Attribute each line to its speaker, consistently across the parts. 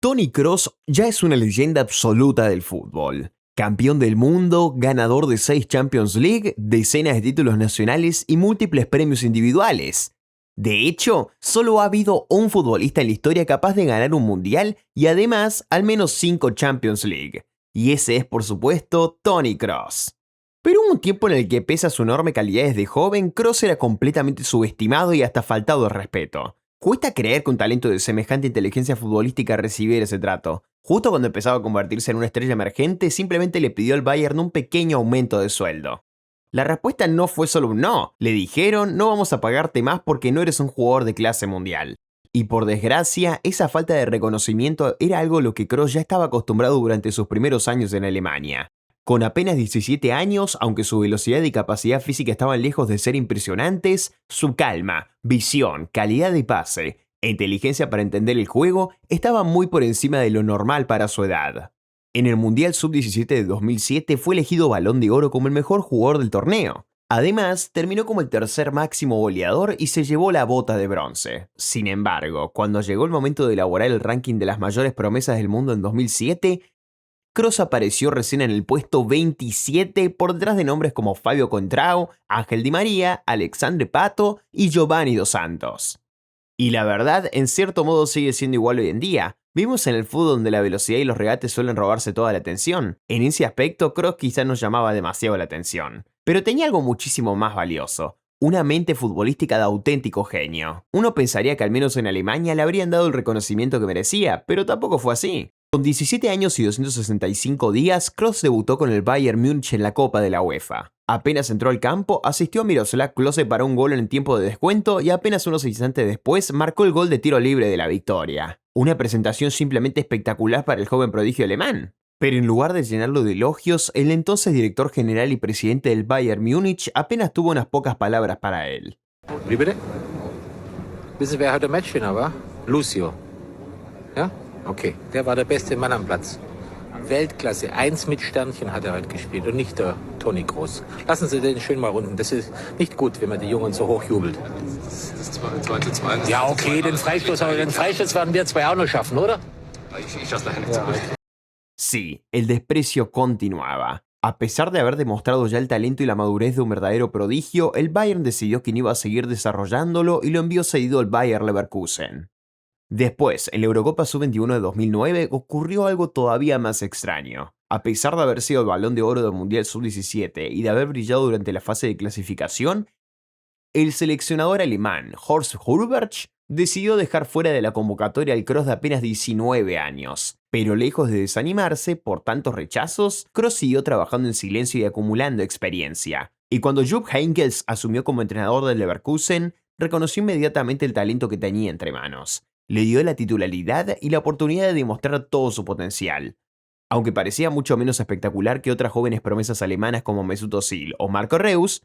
Speaker 1: Toni Kroos ya es una leyenda absoluta del fútbol. Campeón del mundo, ganador de 6 Champions League, decenas de títulos nacionales y múltiples premios individuales. De hecho, solo ha habido un futbolista en la historia capaz de ganar un mundial y además al menos 5 Champions League. Y ese es, por supuesto, Toni Kroos. Pero hubo un tiempo en el que, pese a su enorme calidad desde joven, Kroos era completamente subestimado y hasta faltado de respeto. Cuesta creer que un talento de semejante inteligencia futbolística recibiera ese trato. Justo cuando empezaba a convertirse en una estrella emergente, simplemente le pidió al Bayern un pequeño aumento de sueldo. La respuesta no fue solo un no. Le dijeron, no vamos a pagarte más porque no eres un jugador de clase mundial. Y por desgracia, esa falta de reconocimiento era algo a lo que Kroos ya estaba acostumbrado durante sus primeros años en Alemania. Con apenas 17 años, aunque su velocidad y capacidad física estaban lejos de ser impresionantes, su calma, visión, calidad de pase e inteligencia para entender el juego estaban muy por encima de lo normal para su edad. En el Mundial Sub-17 de 2007 fue elegido Balón de Oro como el mejor jugador del torneo. Además, terminó como el tercer máximo goleador y se llevó la bota de bronce. Sin embargo, cuando llegó el momento de elaborar el ranking de las mayores promesas del mundo en 2007, Kroos apareció recién en el puesto 27 por detrás de nombres como Fabio Contrao, Ángel Di María, Alexandre Pato y Giovanni Dos Santos. Y la verdad, en cierto modo sigue siendo igual hoy en día. Vimos en el fútbol donde la velocidad y los regates suelen robarse toda la atención. En ese aspecto, Kroos quizás nos llamaba demasiado la atención. Pero tenía algo muchísimo más valioso. Una mente futbolística de auténtico genio. Uno pensaría que al menos en Alemania le habrían dado el reconocimiento que merecía, pero tampoco fue así. Con 17 años y 265 días, Kroos debutó con el Bayern Múnich en la Copa de la UEFA. Apenas entró al campo, asistió a Miroslav Klose para un gol en tiempo de descuento y apenas unos instantes después marcó el gol de tiro libre de la victoria. Una presentación simplemente espectacular para el joven prodigio alemán. Pero en lugar de llenarlo de elogios, el entonces director general y presidente del Bayern Múnich apenas tuvo unas pocas palabras para él.
Speaker 2: Wie bitte? Wissen wer heute Matchwinner war? Lucio. Ja? Okay, der war der beste Mann am Platz. Weltklasse, 1 mit Sternchen hat er heute gespielt und nicht der Toni Kroos. Lassen Sie den schön mal runden. Das ist nicht gut, wenn man die Jungen so hoch jubelt.
Speaker 3: Das 2:2.
Speaker 2: Ja, okay, den Freistoß werden wir zwei auch noch schaffen, oder?
Speaker 3: Ich lasse nachher nichts übrig.
Speaker 1: Sí, el desprecio continuaba. A pesar de haber demostrado ya el talento y la madurez de un verdadero prodigio, el Bayern decidió que no iba a seguir desarrollándolo y lo envió cedido al Bayer Leverkusen. Después, en la Eurocopa Sub-21 de 2009, ocurrió algo todavía más extraño. A pesar de haber sido el Balón de Oro del Mundial Sub-17 y de haber brillado durante la fase de clasificación, el seleccionador alemán Horst Hrubesch decidió dejar fuera de la convocatoria al Kroos de apenas 19 años. Pero lejos de desanimarse por tantos rechazos, Kroos siguió trabajando en silencio y acumulando experiencia. Y cuando Jupp Heynckes asumió como entrenador del Leverkusen, reconoció inmediatamente el talento que tenía entre manos. Le dio la titularidad y la oportunidad de demostrar todo su potencial. Aunque parecía mucho menos espectacular que otras jóvenes promesas alemanas como Mesut Özil o Marco Reus,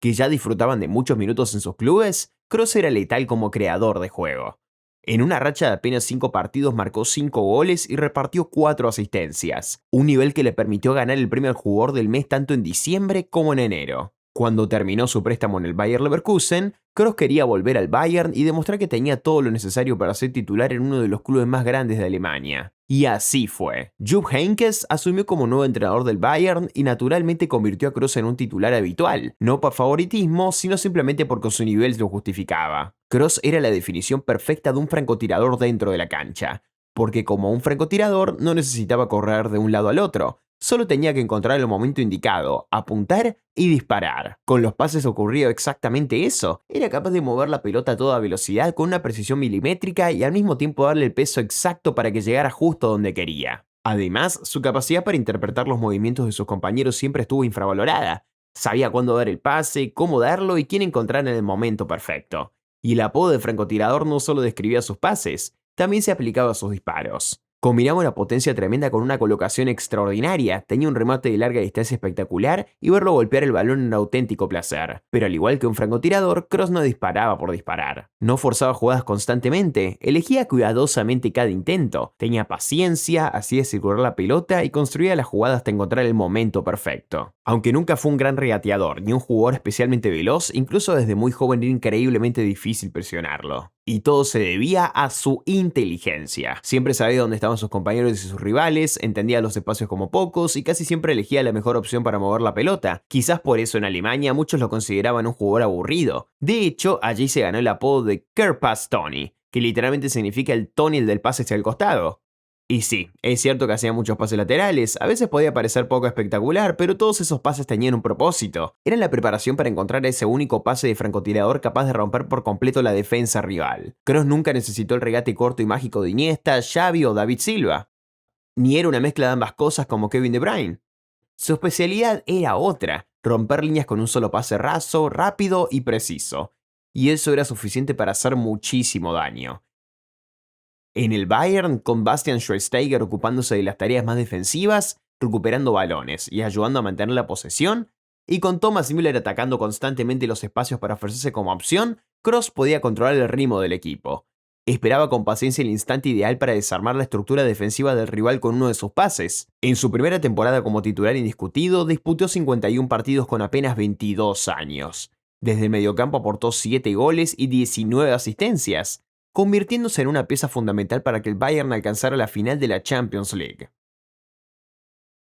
Speaker 1: que ya disfrutaban de muchos minutos en sus clubes, Kroos era letal como creador de juego. En una racha de apenas 5 partidos marcó 5 goles y repartió 4 asistencias, un nivel que le permitió ganar el premio al jugador del mes tanto en diciembre como en enero. Cuando terminó su préstamo en el Bayer Leverkusen, Kroos quería volver al Bayern y demostrar que tenía todo lo necesario para ser titular en uno de los clubes más grandes de Alemania. Y así fue. Jupp Heynckes asumió como nuevo entrenador del Bayern y naturalmente convirtió a Kroos en un titular habitual, no por favoritismo, sino simplemente porque su nivel lo justificaba. Kroos era la definición perfecta de un francotirador dentro de la cancha, porque como un francotirador no necesitaba correr de un lado al otro, solo tenía que encontrar el momento indicado, apuntar y disparar. Con los pases ocurría exactamente eso. Era capaz de mover la pelota a toda velocidad con una precisión milimétrica y al mismo tiempo darle el peso exacto para que llegara justo donde quería. Además, su capacidad para interpretar los movimientos de sus compañeros siempre estuvo infravalorada. Sabía cuándo dar el pase, cómo darlo y quién encontrar en el momento perfecto. Y el apodo de francotirador no solo describía sus pases, también se aplicaba a sus disparos. Combinaba una potencia tremenda con una colocación extraordinaria, tenía un remate de larga distancia espectacular y verlo golpear el balón era un auténtico placer. Pero al igual que un francotirador, Kroos no disparaba por disparar. No forzaba jugadas constantemente, elegía cuidadosamente cada intento, tenía paciencia, hacía circular la pelota y construía las jugadas hasta encontrar el momento perfecto. Aunque nunca fue un gran regateador ni un jugador especialmente veloz, incluso desde muy joven era increíblemente difícil presionarlo. Y todo se debía a su inteligencia. Siempre sabía dónde estaban sus compañeros y sus rivales, entendía los espacios como pocos y casi siempre elegía la mejor opción para mover la pelota. Quizás por eso en Alemania muchos lo consideraban un jugador aburrido. De hecho, allí se ganó el apodo de Kehrpass Tony, que literalmente significa el tonel del pase hacia el costado. Y sí, es cierto que hacía muchos pases laterales, a veces podía parecer poco espectacular, pero todos esos pases tenían un propósito. Eran la preparación para encontrar ese único pase de francotirador capaz de romper por completo la defensa rival. Kroos nunca necesitó el regate corto y mágico de Iniesta, Xavi o David Silva. Ni era una mezcla de ambas cosas como Kevin De Bruyne. Su especialidad era otra, romper líneas con un solo pase raso, rápido y preciso. Y eso era suficiente para hacer muchísimo daño. En el Bayern, con Bastian Schweinsteiger ocupándose de las tareas más defensivas, recuperando balones y ayudando a mantener la posesión, y con Thomas Müller atacando constantemente los espacios para ofrecerse como opción, Kroos podía controlar el ritmo del equipo. Esperaba con paciencia el instante ideal para desarmar la estructura defensiva del rival con uno de sus pases. En su primera temporada como titular indiscutido, disputó 51 partidos con apenas 22 años. Desde el mediocampo aportó 7 goles y 19 asistencias, convirtiéndose en una pieza fundamental para que el Bayern alcanzara la final de la Champions League.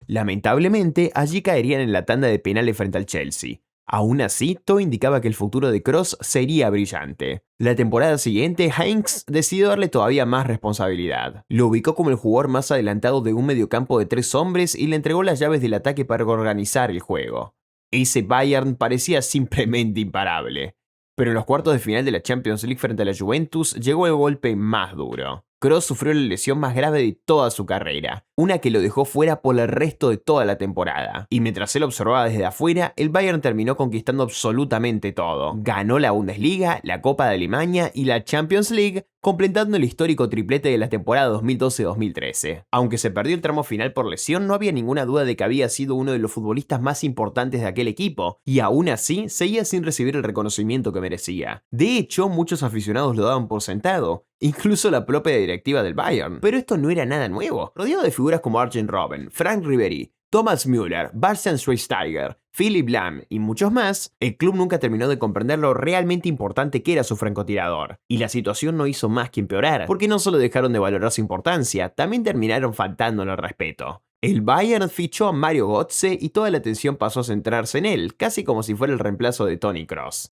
Speaker 1: Lamentablemente, allí caerían en la tanda de penales frente al Chelsea. Aún así, todo indicaba que el futuro de Kroos sería brillante. La temporada siguiente, Heinz decidió darle todavía más responsabilidad. Lo ubicó como el jugador más adelantado de un mediocampo de 3 hombres y le entregó las llaves del ataque para organizar el juego. Ese Bayern parecía simplemente imparable. Pero en los cuartos de final de la Champions League frente a la Juventus llegó el golpe más duro. Kroos sufrió la lesión más grave de toda su carrera, una que lo dejó fuera por el resto de toda la temporada. Y mientras él observaba desde afuera, el Bayern terminó conquistando absolutamente todo. Ganó la Bundesliga, la Copa de Alemania y la Champions League, completando el histórico triplete de la temporada 2012-2013. Aunque se perdió el tramo final por lesión, no había ninguna duda de que había sido uno de los futbolistas más importantes de aquel equipo, y aún así seguía sin recibir el reconocimiento que merecía. De hecho, muchos aficionados lo daban por sentado, incluso la propia directiva del Bayern. Pero esto no era nada nuevo. Rodeado de figuras como Arjen Robben, Frank Ribéry, Thomas Müller, Bastian Schweinsteiger, Philipp Lahm y muchos más, el club nunca terminó de comprender lo realmente importante que era su francotirador. Y la situación no hizo más que empeorar, porque no solo dejaron de valorar su importancia, también terminaron faltándole el respeto. El Bayern fichó a Mario Götze y toda la atención pasó a centrarse en él, casi como si fuera el reemplazo de Toni Kroos.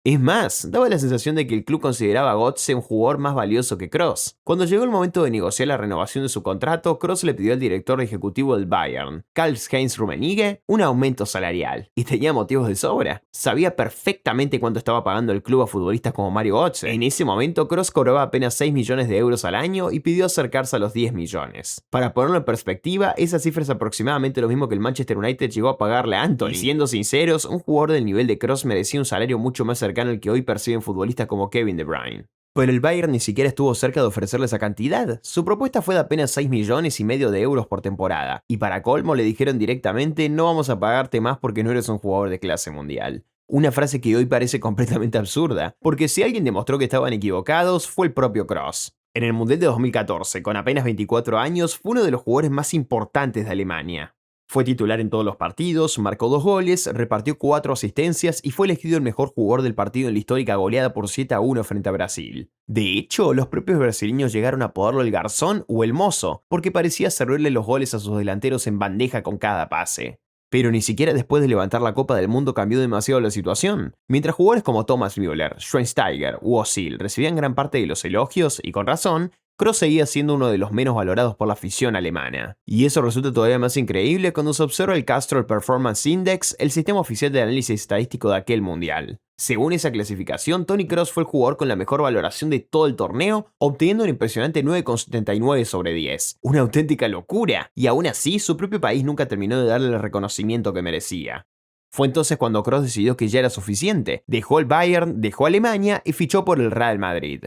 Speaker 1: Es más, daba la sensación de que el club consideraba a Götze un jugador más valioso que Kroos. Cuando llegó el momento de negociar la renovación de su contrato, Kroos le pidió al director ejecutivo del Bayern, Karl-Heinz Rummenigge, un aumento salarial. Y tenía motivos de sobra. Sabía perfectamente cuánto estaba pagando el club a futbolistas como Mario Götze. En ese momento, Kroos cobraba apenas 6 millones de euros al año y pidió acercarse a los 10 millones. Para ponerlo en perspectiva, esa cifra es aproximadamente lo mismo que el Manchester United llegó a pagarle a Anthony. Y siendo sinceros, un jugador del nivel de Kroos merecía un salario mucho más cercano al que hoy perciben futbolistas como Kevin De Bruyne. Pero el Bayern ni siquiera estuvo cerca de ofrecerle esa cantidad. Su propuesta fue de apenas 6 millones y medio de euros por temporada. Y para colmo le dijeron directamente: no vamos a pagarte más porque no eres un jugador de clase mundial. Una frase que hoy parece completamente absurda, porque si alguien demostró que estaban equivocados fue el propio Kroos. En el Mundial de 2014, con apenas 24 años, fue uno de los jugadores más importantes de Alemania. Fue titular en todos los partidos, marcó 2 goles, repartió 4 asistencias y fue elegido el mejor jugador del partido en la histórica goleada por 7-1 frente a Brasil. De hecho, los propios brasileños llegaron a apodarlo el Garzón o el Mozo, porque parecía servirle los goles a sus delanteros en bandeja con cada pase. Pero ni siquiera después de levantar la Copa del Mundo cambió demasiado la situación. Mientras jugadores como Thomas Müller, Schweinsteiger u Özil recibían gran parte de los elogios, y con razón, Kroos seguía siendo uno de los menos valorados por la afición alemana. Y eso resulta todavía más increíble cuando se observa el Castrol Performance Index, el sistema oficial de análisis estadístico de aquel mundial. Según esa clasificación, Toni Kroos fue el jugador con la mejor valoración de todo el torneo, obteniendo un impresionante 9,79 sobre 10. Una auténtica locura, y aún así su propio país nunca terminó de darle el reconocimiento que merecía. Fue entonces cuando Kroos decidió que ya era suficiente, dejó el Bayern, dejó Alemania y fichó por el Real Madrid.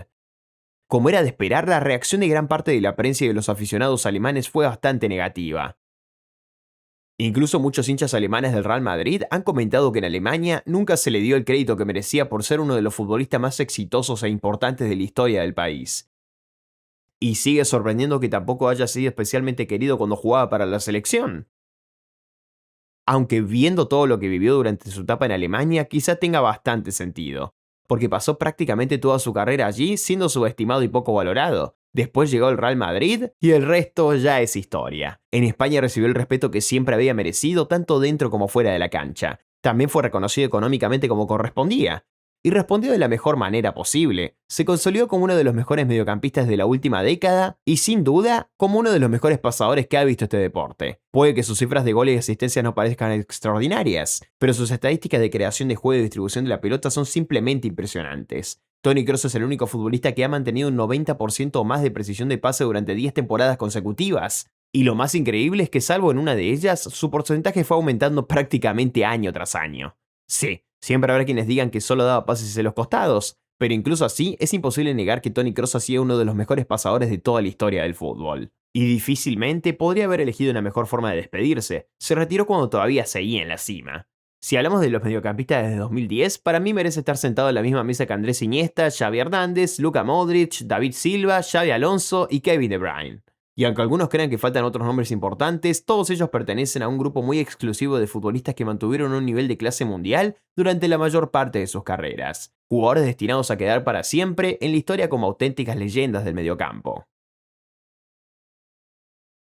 Speaker 1: Como era de esperar, la reacción de gran parte de la prensa y de los aficionados alemanes fue bastante negativa. Incluso muchos hinchas alemanes del Real Madrid han comentado que en Alemania nunca se le dio el crédito que merecía por ser uno de los futbolistas más exitosos e importantes de la historia del país. Y sigue sorprendiendo que tampoco haya sido especialmente querido cuando jugaba para la selección. Aunque viendo todo lo que vivió durante su etapa en Alemania, quizá tenga bastante sentido. porque pasó prácticamente toda su carrera allí siendo subestimado y poco valorado. Después llegó el Real Madrid y el resto ya es historia. En España recibió el respeto que siempre había merecido tanto dentro como fuera de la cancha. También fue reconocido económicamente como correspondía. Y respondió de la mejor manera posible. Se consolidó como uno de los mejores mediocampistas de la última década y sin duda como uno de los mejores pasadores que ha visto este deporte. Puede que sus cifras de goles y asistencias no parezcan extraordinarias, pero sus estadísticas de creación de juego y distribución de la pelota son simplemente impresionantes. Toni Kroos es el único futbolista que ha mantenido un 90% o más de precisión de pase durante 10 temporadas consecutivas. Y lo más increíble es que salvo en una de ellas, su porcentaje fue aumentando prácticamente año tras año. Sí, siempre habrá quienes digan que solo daba pases hacia los costados, pero incluso así es imposible negar que Toni Kroos ha sido uno de los mejores pasadores de toda la historia del fútbol. Y difícilmente podría haber elegido una mejor forma de despedirse, se retiró cuando todavía seguía en la cima. Si hablamos de los mediocampistas desde 2010, para mí merece estar sentado en la misma mesa que Andrés Iniesta, Xavi Hernández, Luka Modric, David Silva, Xavi Alonso y Kevin De Bruyne. Y aunque algunos crean que faltan otros nombres importantes, todos ellos pertenecen a un grupo muy exclusivo de futbolistas que mantuvieron un nivel de clase mundial durante la mayor parte de sus carreras. Jugadores destinados a quedar para siempre en la historia como auténticas leyendas del mediocampo.